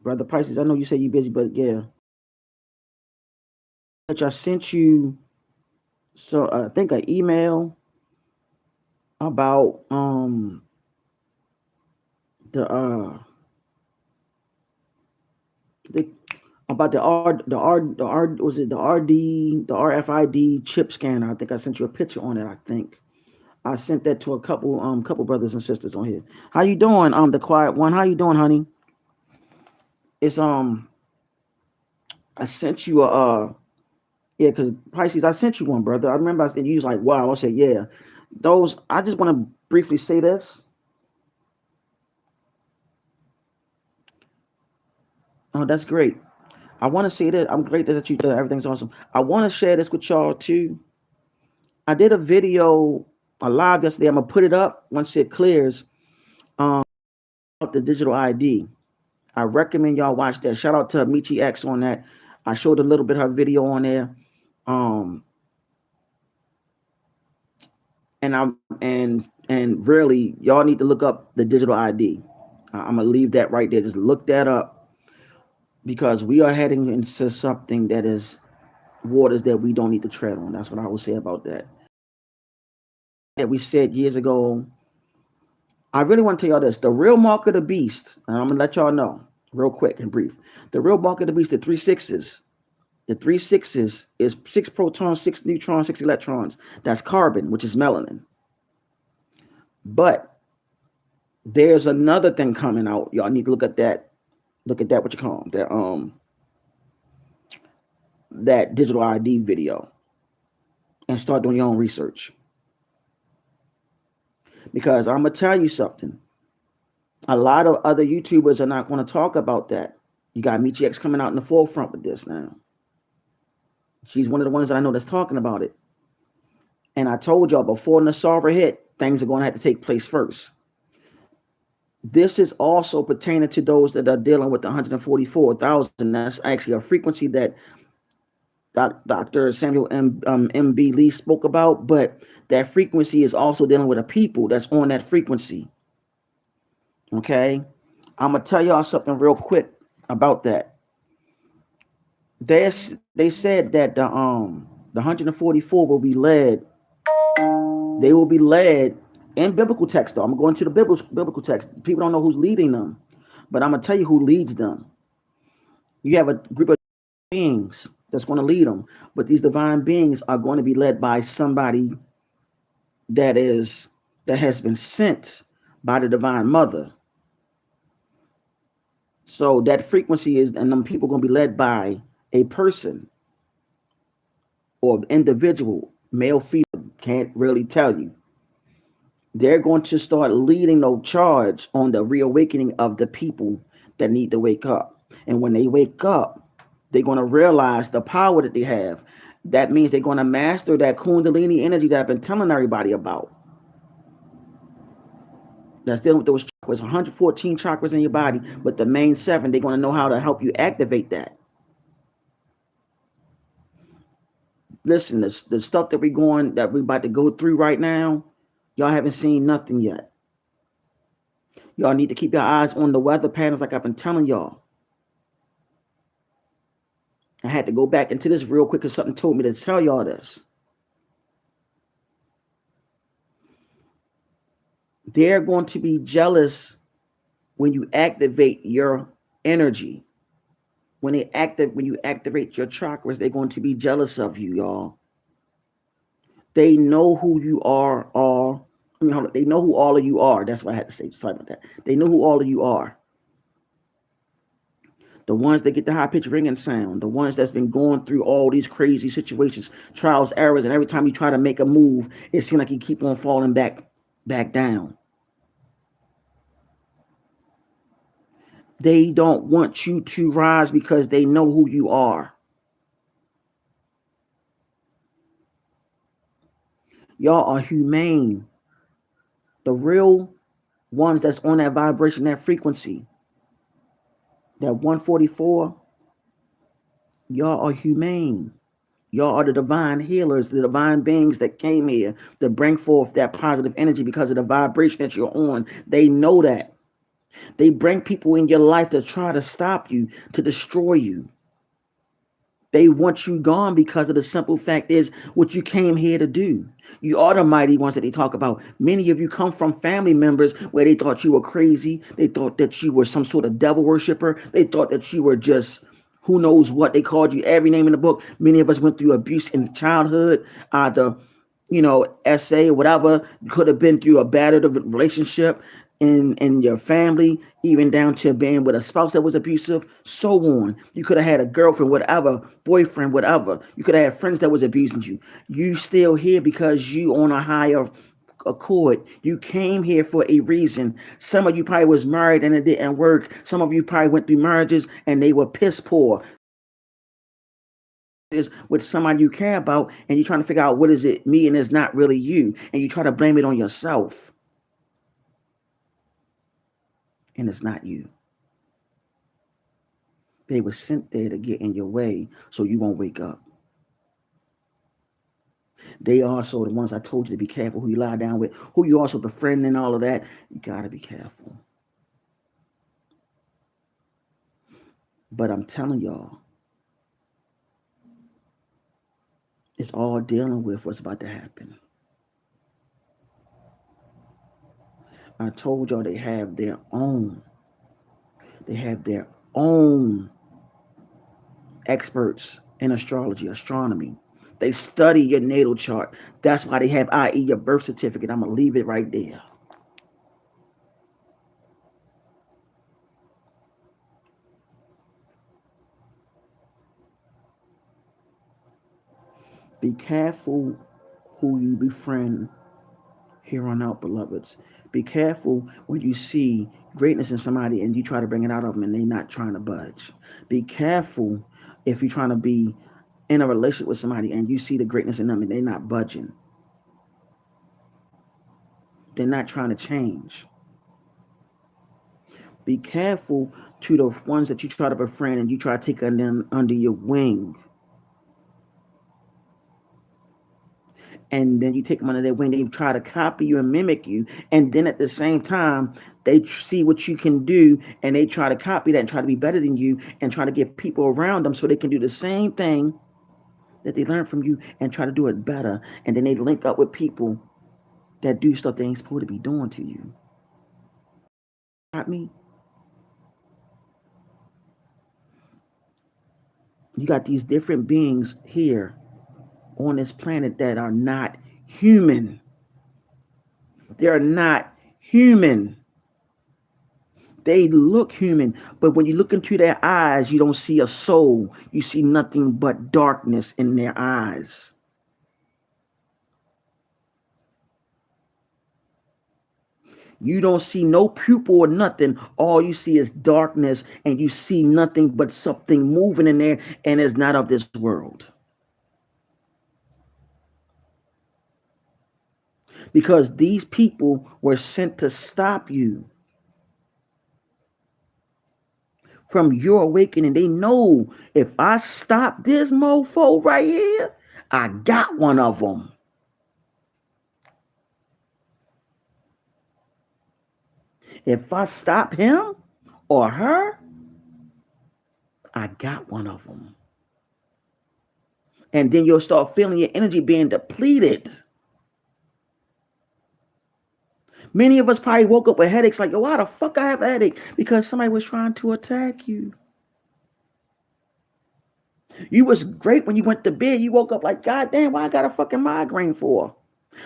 S1: Brother Pisces. I know you say you're busy, but yeah, I sent you I think an email about the the about the R was it the RD the RFID chip scanner. I think I sent you a picture on it. I think I sent that to a couple brothers and sisters on here. How you doing? The quiet one. How you doing, honey? It's I sent you a yeah, because Pisces, I sent you one, brother. I remember I said you was like, wow. I said, yeah. Those I just want to briefly say this. Oh, that's great. I want to say that I'm great that you everything's awesome. I want to share this with y'all too. I did a video, a live yesterday. I'm gonna put it up once it clears. Um, about the digital ID. I recommend y'all watch that. Shout out to Michi X on that. I showed a little bit of her video on there. Um, and really, y'all need to look up the digital ID. I'm gonna leave that right there. Just look that up because we are heading into something that is waters that we don't need to tread on. That's what I will say about that. That we said years ago. I really want to tell y'all this: the real mark of the beast. And I'm gonna let y'all know real quick and brief. The real mark of the beast, the three sixes. The three sixes is 6 protons, 6 neutrons, 6 electrons. That's carbon, which is melanin. But there's another thing coming out. Y'all need to look at that. Look at that. What you call them? That digital ID video and start doing your own research. Because I'm gonna tell you something. A lot of other YouTubers are not going to talk about that. You got Michi X coming out in the forefront with this now. She's one of the ones that I know that's talking about it. And I told y'all before Nasara hit, things are going to have to take place first. This is also pertaining to those that are dealing with the 144,000. That's actually a frequency that Dr. Samuel M.B. Lee spoke about, but that frequency is also dealing with a people that's on that frequency. Okay? I'm going to tell y'all something real quick about that. They said that the 144 will be led. They will be led in biblical text. Though I'm going to the biblical text. People don't know who's leading them, but I'm gonna tell you who leads them. You have a group of beings that's going to lead them, but these divine beings are going to be led by somebody that has been sent by the divine mother. So that frequency is, and them people are going to be led by a person or individual, male, female, can't really tell you. They're going to start leading no charge on the reawakening of the people that need to wake up. And when they wake up, they're going to realize the power that they have. That means they're going to master that Kundalini energy that I've been telling everybody about. That's dealing with those chakras, 114 chakras in your body, but the main 7, they're going to know how to help you activate that. Listen, the stuff that we're about to go through right now, y'all haven't seen nothing yet. Y'all need to keep your eyes on the weather patterns like I've been telling y'all. I had to go back into this real quick because something told me to tell y'all this. They're going to be jealous when you activate your energy. When you activate your chakras, they're going to be jealous of you, y'all. They know who you are. They know who all of you are. That's what I had to say. Sorry about that. They know who all of you are. The ones that get the high pitched ringing sound, the ones that's been going through all these crazy situations, trials, errors, and every time you try to make a move, it seems like you keep on falling back down. They don't want you to rise because they know who you are. Y'all are humane. The real ones that's on that vibration, that frequency, that 144, y'all are humane. Y'all are the divine healers, the divine beings that came here to bring forth that positive energy because of the vibration that you're on. They know that. They bring people in your life to try to stop you, to destroy you. They want you gone because of the simple fact is what you came here to do. You are the mighty ones that they talk about. Many of you come from family members where they thought you were crazy. They thought that you were some sort of devil worshiper. They thought that you were just who knows what. They called you every name in the book. Many of us went through abuse in childhood, either SA or whatever. You could have been through a battered relationship in your family, even down to being with a spouse that was abusive, so on. You could have had a girlfriend, whatever, boyfriend, whatever. You could have had friends that was abusing you. You still here because you on a higher accord. You came here for a reason. Some of you probably was married and it didn't work. Some of you probably went through marriages and they were piss poor. Is with somebody you care about and you're trying to figure out what is it me and it's not really you, and you try to blame it on yourself and it's not you. They were sent there to get in your way so you won't wake up. They also the ones I told you to be careful who you lie down with, who you also befriend and all of that. You got to be careful. But I'm telling y'all, it's all dealing with what's about to happen. I told y'all they have their own experts in astrology, astronomy. They study your natal chart. That's why they have, i.e., your birth certificate. I'm going to leave it right there. Be careful who you befriend here on out, beloveds. Be careful when you see greatness in somebody and you try to bring it out of them and they're not trying to budge. Be careful if you're trying to be in a relationship with somebody and you see the greatness in them and they're not budging. They're not trying to change. Be careful to the ones that you try to befriend and you try to take them under your wing. And then you take them under their wing. They try to copy you and mimic you. And then at the same time, they see what you can do and they try to copy that and try to be better than you and try to get people around them so they can do the same thing that they learned from you and try to do it better. And then they link up with people that do stuff they ain't supposed to be doing to you. Got me? You got these different beings here on this planet that are not human. They're not human. They look human, but when you look into their eyes, you don't see a soul. You see nothing but darkness in their eyes. You don't see no pupil or nothing. All you see is darkness, and you see nothing but something moving in there, and it's not of this world. Because these people were sent to stop you from your awakening. They know if I stop this mofo right here, I got one of them. If I stop him or her, I got one of them. And then you'll start feeling your energy being depleted. Many of us probably woke up with headaches like, yo, why the fuck I have a headache? Because somebody was trying to attack you. You was great when you went to bed. You woke up like, God damn, why I got a fucking migraine for?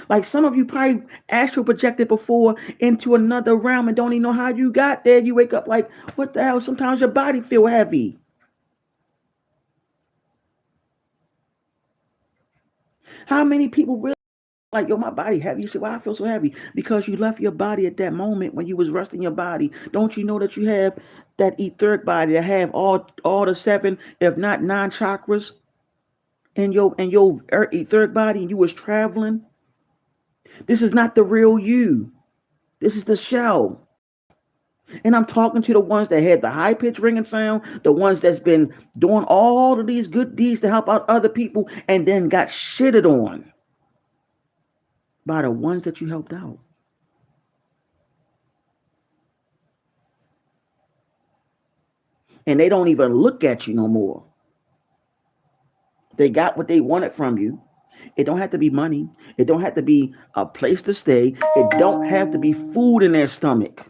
S1: Like some of you probably astral projected before into another realm and don't even know how you got there. You wake up like, what the hell? Sometimes your body feel heavy. How many people really like, yo, my body heavy? You say, why I feel so heavy? Because you left your body at that moment when you was resting your body. Don't you know that you have that etheric body that have all the 7, if not 9 chakras in your etheric body, and you was traveling? This is not the real you. This is the shell. And I'm talking to the ones that had the high pitched ringing sound, the ones that's been doing all of these good deeds to help out other people and then got shitted on by the ones that you helped out. And they don't even look at you no more. They got what they wanted from you. It don't have to be money. It don't have to be a place to stay. It don't have to be food in their stomach.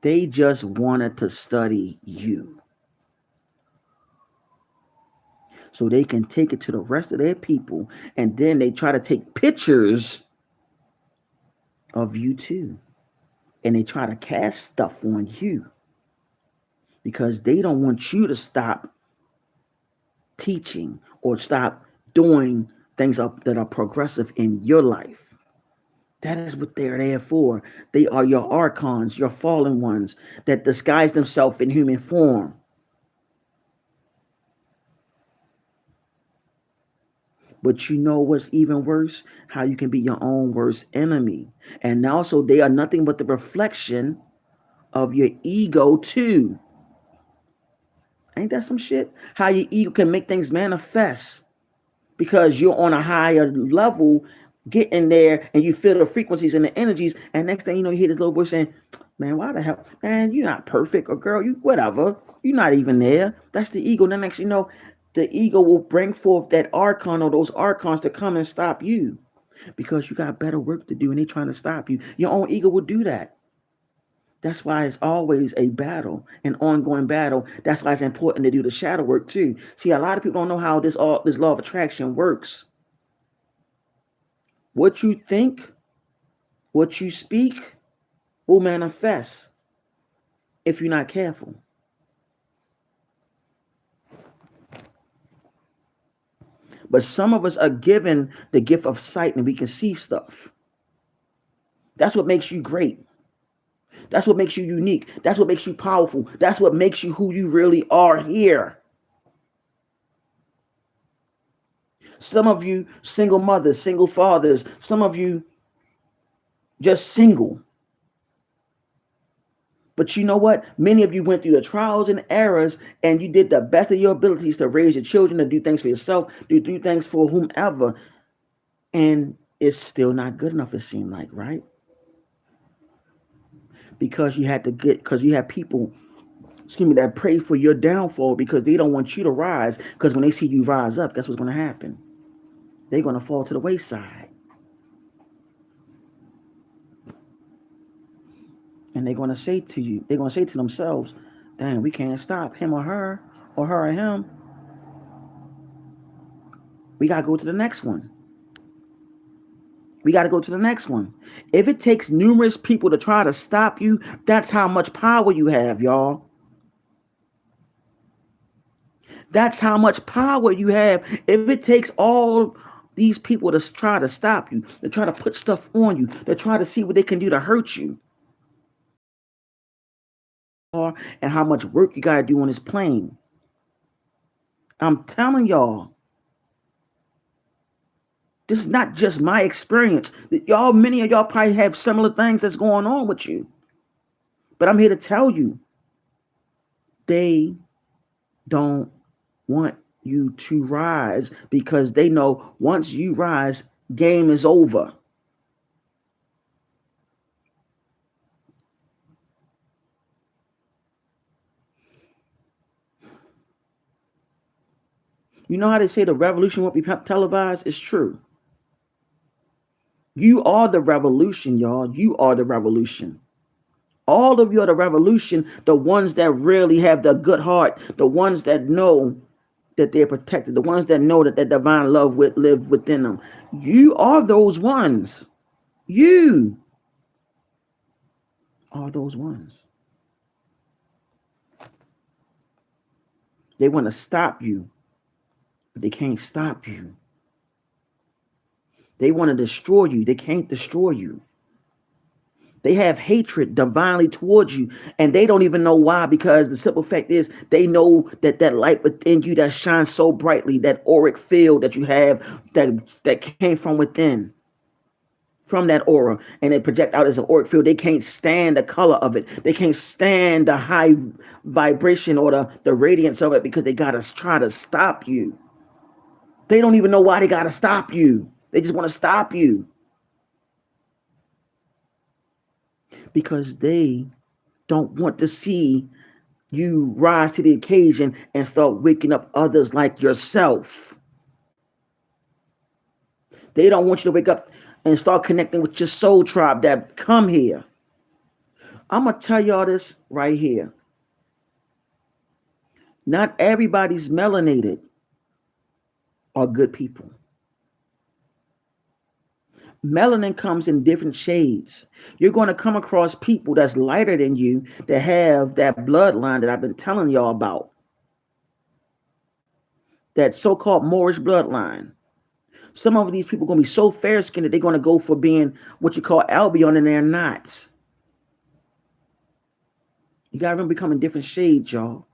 S1: They just wanted to study you, so they can take it to the rest of their people, and then they try to take pictures of you too, and they try to cast stuff on you because they don't want you to stop teaching or stop doing things that are progressive in your life. That is what they're there for. They are your archons, your fallen ones that disguise themselves in human form. But you know what's even worse? How you can be your own worst enemy. And also, they are nothing but the reflection of your ego, too. Ain't that some shit? How your ego can make things manifest because you're on a higher level, getting there, and you feel the frequencies and the energies. And next thing you know, you hear this little voice saying, man, why the hell? Man, you're not perfect. Or girl, you whatever. You're not even there. That's the ego. Then next you know, the ego will bring forth that archon or those archons to come and stop you because you got better work to do and they're trying to stop you. Your own ego will do that. That's why it's always a battle, an ongoing battle. That's why it's important to do the shadow work too. See, a lot of people don't know how this law of attraction works. What you think, what you speak will manifest if you're not careful. But some of us are given the gift of sight and we can see stuff. That's what makes you great. That's what makes you unique. That's what makes you powerful. That's what makes you who you really are here. Some of you single mothers, single fathers, some of you just single. But you know what? Many of you went through the trials and errors and you did the best of your abilities to raise your children, to do things for yourself, to do things for whomever. And it's still not good enough, it seemed like, right? Because you have people, excuse me, that pray for your downfall because they don't want you to rise. Because when they see you rise up, guess what's going to happen? They're going to fall to the wayside. And they're going to say to you, they're going to say to themselves, dang, we can't stop him or her or him. We got to go to the next one. We got to go to the next one. If it takes numerous people to try to stop you, that's how much power you have, y'all. That's how much power you have. If it takes all these people to try to stop you, to try to put stuff on you, to try to see what they can do to hurt you, and how much work you got to do on this plane. I'm telling y'all, this is not just my experience. Y'all, many of y'all probably have similar things that's going on with you. But I'm here to tell you, they don't want you to rise because they know once you rise, game is over. You know how they say the revolution won't be televised? It's true. You are the revolution, y'all. You are the revolution. All of you are the revolution, the ones that really have the good heart, the ones that know that they're protected, the ones that know that that divine love would live within them. You are those ones. You are those ones. They want to stop you, but they can't stop you. They want to destroy you. They can't destroy you. They have hatred divinely towards you, and they don't even know why, because the simple fact is they know that that light within you that shines so brightly, that auric field that you have that came from within, from that aura, and it project out as an auric field. They can't stand the color of it. They can't stand the high vibration or the radiance of it, because they got to try to stop you. They don't even know why they got to stop you. They just want to stop you. Because they don't want to see you rise to the occasion and start waking up others like yourself. They don't want you to wake up and start connecting with your soul tribe that come here. I'm going to tell y'all this right here. Not everybody's melanated are good people. Melanin comes in different shades. You're going to come across people that's lighter than you, that have that bloodline that I've been telling y'all about. That so-called Moorish bloodline. Some of these people are going to be so fair-skinned that they're going to go for being what you call Albion, and they're not. You got to remember, becoming different shades, y'all.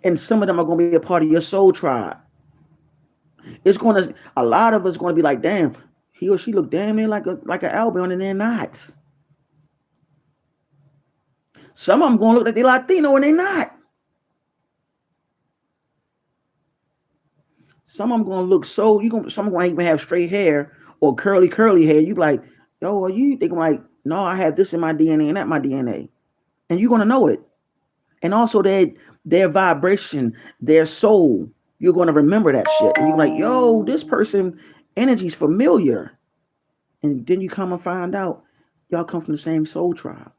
S1: And some of them are going to be a part of your soul tribe. It's going to, a lot of us going to be like, damn, he or she look damn near like an Albion, and they're not. Some of them going to look like they're Latino, and they're not. Some of them going to look so, some going to even have straight hair or curly hair. You be like, yo, are you? They going to like, no, I have this in my DNA and that my DNA. And you're going to know it. And also their vibration, their soul, you're going to remember that shit. And you're like, yo, this person energy's familiar. And then you come and find out y'all come from the same soul tribe.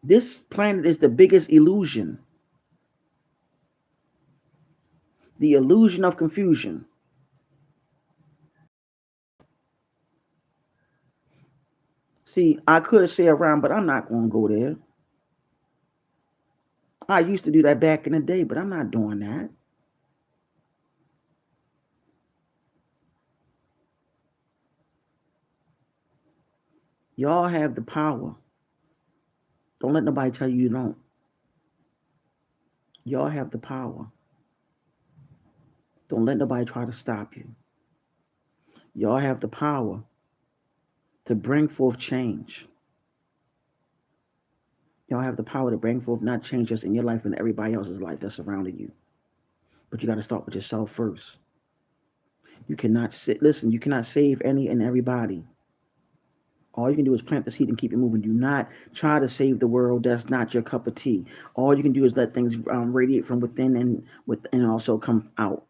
S1: This planet is the biggest illusion. The illusion of confusion. See, I could say around, but I'm not going to go there. I used to do that back in the day, but I'm not doing that. Y'all have the power. Don't let nobody tell you you don't. Y'all have the power. Don't let nobody try to stop you. Y'all have the power to bring forth change. Y'all have the power to bring forth not change just in your life and everybody else's life that's surrounding you. But you got to start with yourself first. You cannot you cannot save any and everybody. All you can do is plant the seed and keep it moving. Do not try to save the world. That's not your cup of tea. All you can do is let things radiate from within and also come out.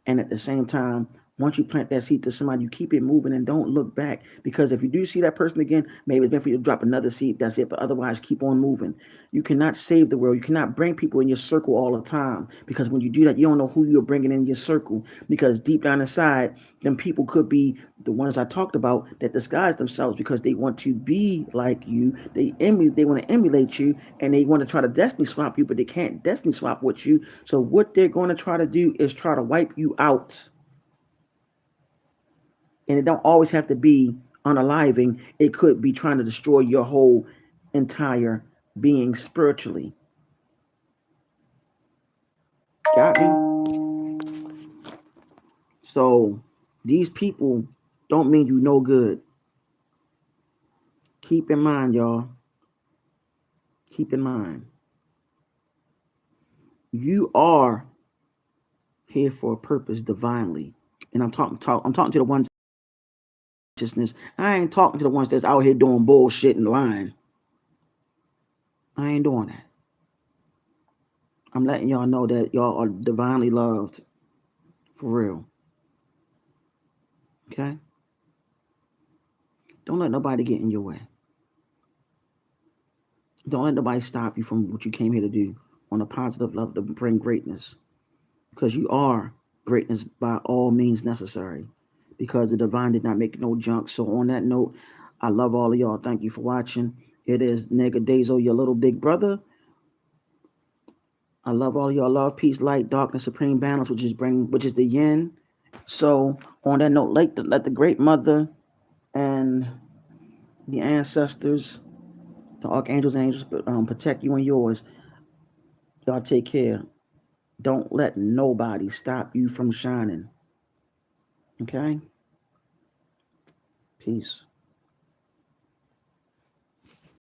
S1: And at the same time, once you plant that seed to somebody, you keep it moving and don't look back. Because if you do see that person again, maybe it's meant for you to drop another seed. That's it. But otherwise, keep on moving. You cannot save the world. You cannot bring people in your circle all the time. Because when you do that, you don't know who you're bringing in your circle. Because deep down inside, them people could be the ones I talked about that disguise themselves because they want to be like you. They want to emulate you, and they want to try to destiny swap you, but they can't destiny swap with you. So what they're going to try to do is try to wipe you out. And it don't always have to be unaliving. It could be trying to destroy your whole entire being spiritually. Got me? So these people don't mean you no good. Keep in mind, y'all. Keep in mind. You are here for a purpose divinely. And I'm talking to the ones consciousness. I ain't talking to the ones that's out here doing bullshit and lying. I ain't doing that. I'm letting y'all know that y'all are divinely loved. For real. Okay? Don't let nobody get in your way. Don't let nobody stop you from what you came here to do on a positive level to bring greatness. Because you are greatness by all means necessary. Because the divine did not make no junk. So on that note, I love all of y'all. Thank you for watching. It is Nigga Dazo, your little big brother. I love all of y'all. Love, peace, light, darkness, supreme balance, which is the yin. So on that note, let the great mother and the ancestors, the archangels and angels, protect you and yours. Y'all take care. Don't let nobody stop you from shining. Okay? Peace.